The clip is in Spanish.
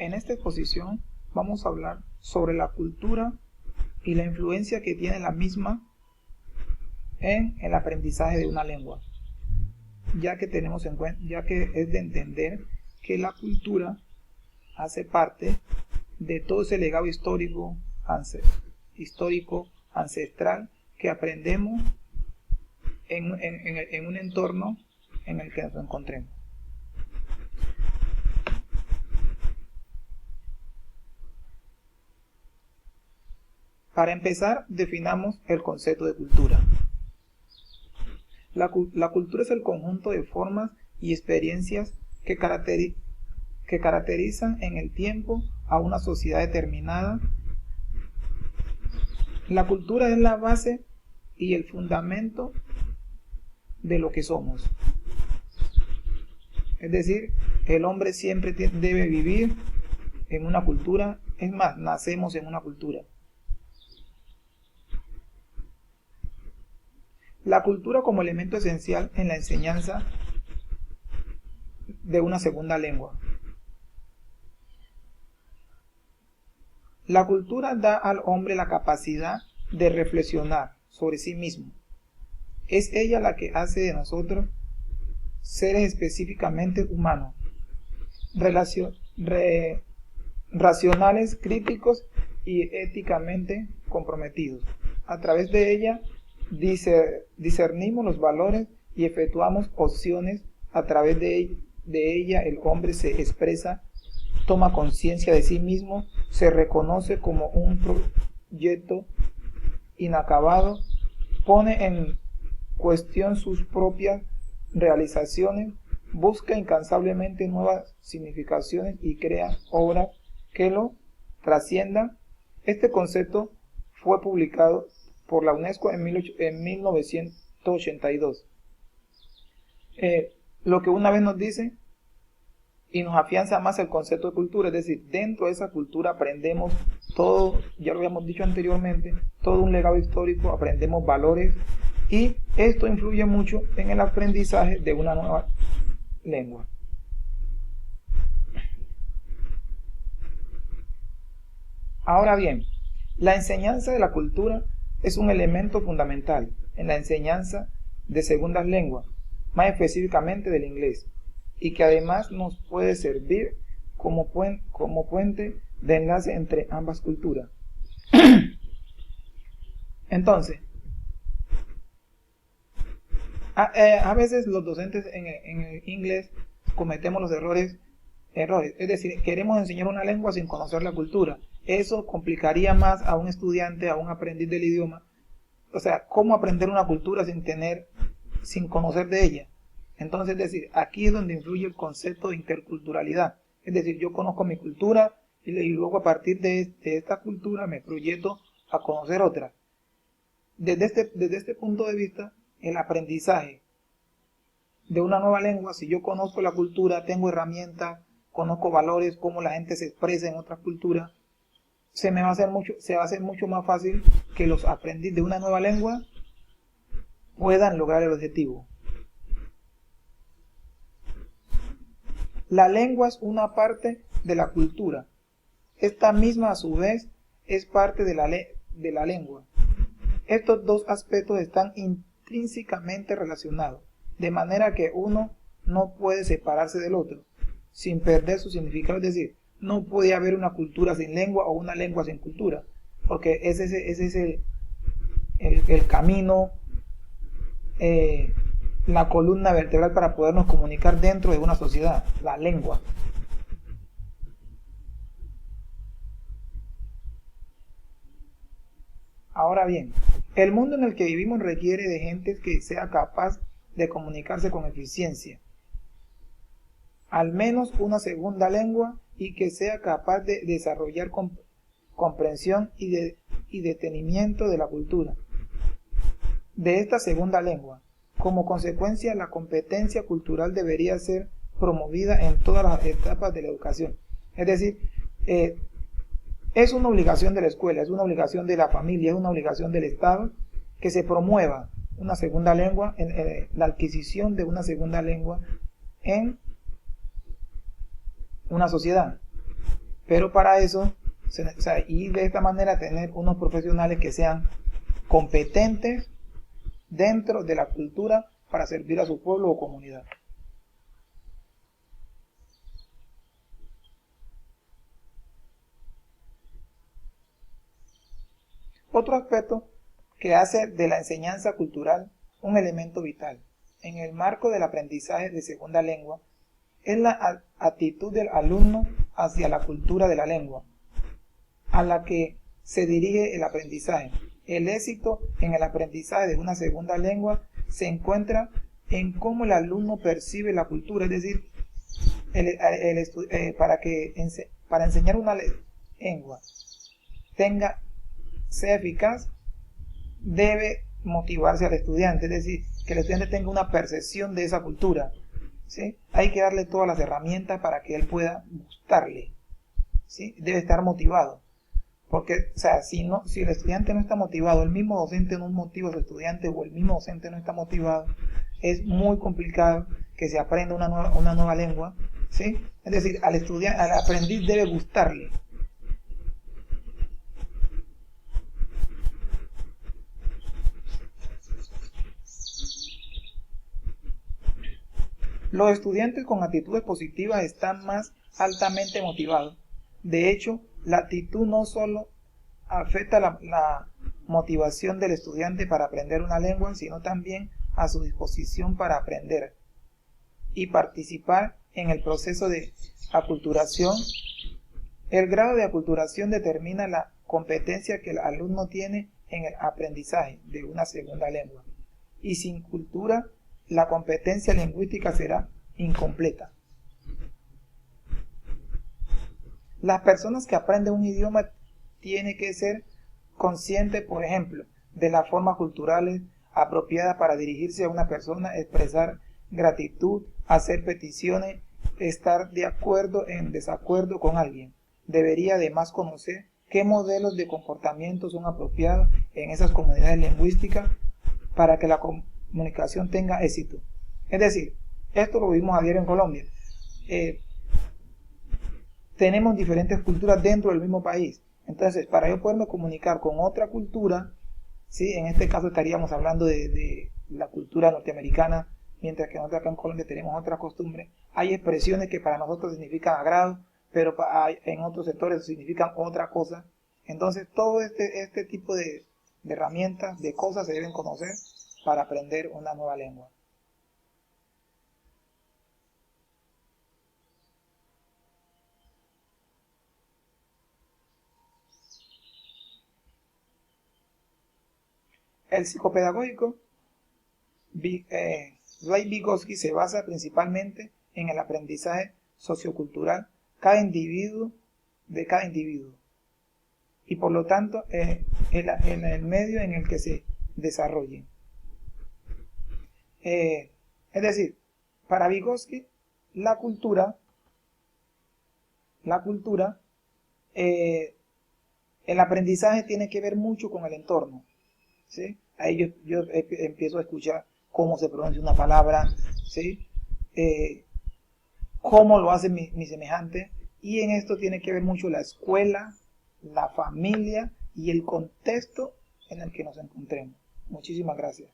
En esta exposición vamos a hablar sobre la cultura y la influencia que tiene la misma en el aprendizaje de una lengua, ya que es de entender que la cultura hace parte de todo ese legado histórico ancestral que aprendemos en un entorno en el que nos encontremos. Para empezar, definamos el concepto de cultura. La cultura es el conjunto de formas y experiencias que caracterizan en el tiempo a una sociedad determinada. La cultura es la base y el fundamento de lo que somos. Es decir, el hombre siempre debe vivir en una cultura. Es más, nacemos en una cultura. La cultura como elemento esencial en la enseñanza de una segunda lengua. La cultura da al hombre la capacidad de reflexionar sobre sí mismo. Es ella la que hace de nosotros seres específicamente humanos, racionales, críticos y éticamente comprometidos. A través de ella discernimos los valores y efectuamos opciones. A través de ella el hombre se expresa, toma conciencia de sí mismo, se reconoce como un proyecto inacabado, pone en cuestión sus propias realizaciones, busca incansablemente nuevas significaciones y crea obras que lo trasciendan. Este concepto fue publicado por la UNESCO en 1982. Lo que una vez nos dice y nos afianza más el concepto de cultura, es decir, dentro de esa cultura aprendemos todo, ya lo habíamos dicho anteriormente, todo un legado histórico, aprendemos valores y esto influye mucho en el aprendizaje de una nueva lengua. Ahora bien, la enseñanza de la cultura es un elemento fundamental en la enseñanza de segundas lenguas, más específicamente del inglés, y que además nos puede servir como puente de enlace entre ambas culturas. Entonces, a veces los docentes en el inglés cometemos los errores, es decir, queremos enseñar una lengua sin conocer la cultura. Eso complicaría más a un estudiante, a un aprendiz del idioma. O sea, ¿cómo aprender una cultura sin conocer de ella? Entonces, es decir, aquí es donde influye el concepto de interculturalidad. Es decir, yo conozco mi cultura y luego a partir de esta cultura me proyecto a conocer otra. Desde este punto de vista, el aprendizaje de una nueva lengua, si yo conozco la cultura, tengo herramientas, conozco valores, cómo la gente se expresa en otras culturas, se va a hacer mucho más fácil que los aprendices de una nueva lengua puedan lograr el objetivo. La lengua es una parte de la cultura. Esta misma a su vez es parte de la lengua. Estos dos aspectos están intrínsecamente relacionados, de manera que uno no puede separarse del otro, sin perder su significado. Es decir, no puede haber una cultura sin lengua o una lengua sin cultura, porque ese es el camino, la columna vertebral para podernos comunicar dentro de una sociedad, la lengua. Ahora bien, el mundo en el que vivimos requiere de gente que sea capaz de comunicarse con eficiencia, al menos una segunda lengua, y que sea capaz de desarrollar comprensión y detenimiento de la cultura de esta segunda lengua. Como consecuencia, la competencia cultural debería ser promovida en todas las etapas de la educación. Es decir, es una obligación de la escuela, es una obligación de la familia, es una obligación del Estado que se promueva una segunda lengua, la adquisición de una segunda lengua en una sociedad. Pero para eso, y de esta manera tener unos profesionales que sean competentes dentro de la cultura para servir a su pueblo o comunidad. Otro aspecto que hace de la enseñanza cultural un elemento vital en el marco del aprendizaje de segunda lengua es la actitud del alumno hacia la cultura de la lengua a la que se dirige el aprendizaje. El éxito en el aprendizaje de una segunda lengua se encuentra en cómo el alumno percibe la cultura, es decir, para enseñar una lengua sea eficaz, debe motivarse al estudiante, es decir, que el estudiante tenga una percepción de esa cultura, ¿sí? Hay que darle todas las herramientas para que él pueda gustarle, ¿sí? Debe estar motivado, porque, si el estudiante no está motivado, el mismo docente no motiva a su estudiante o el mismo docente no está motivado, es muy complicado que se aprenda una nueva lengua, ¿sí? Es decir, al aprendiz debe gustarle. Los estudiantes con actitudes positivas están más altamente motivados. De hecho, la actitud no solo afecta la motivación del estudiante para aprender una lengua, sino también a su disposición para aprender y participar en el proceso de aculturación. El grado de aculturación determina la competencia que el alumno tiene en el aprendizaje de una segunda lengua. Y sin cultura, la competencia lingüística será incompleta. Las personas que aprenden un idioma tienen que ser conscientes, por ejemplo, de las formas culturales apropiadas para dirigirse a una persona, expresar gratitud, hacer peticiones, estar de acuerdo en desacuerdo con alguien. Debería además conocer qué modelos de comportamiento son apropiados en esas comunidades lingüísticas para que la comunicación tenga éxito. Es decir, esto lo vimos a diario en Colombia. Tenemos diferentes culturas dentro del mismo país. Entonces, para yo poderme comunicar con otra cultura, ¿sí? En este caso estaríamos hablando de la cultura norteamericana, mientras que nosotros acá en Colombia tenemos otra costumbre. Hay expresiones que para nosotros significan agrado, pero en otros sectores significan otra cosa. Entonces, todo este tipo de herramientas, de cosas se deben conocer para aprender una nueva lengua. El psicopedagógico Ray Vygotsky se basa principalmente en el aprendizaje sociocultural de cada individuo y por lo tanto en el medio en el que se desarrolle. Es decir, para Vygotsky la cultura, el aprendizaje tiene que ver mucho con el entorno, ¿sí? Ahí yo empiezo a escuchar cómo se pronuncia una palabra, ¿sí? Cómo lo hace mi semejante, y en esto tiene que ver mucho la escuela, la familia y el contexto en el que nos encontremos. Muchísimas gracias.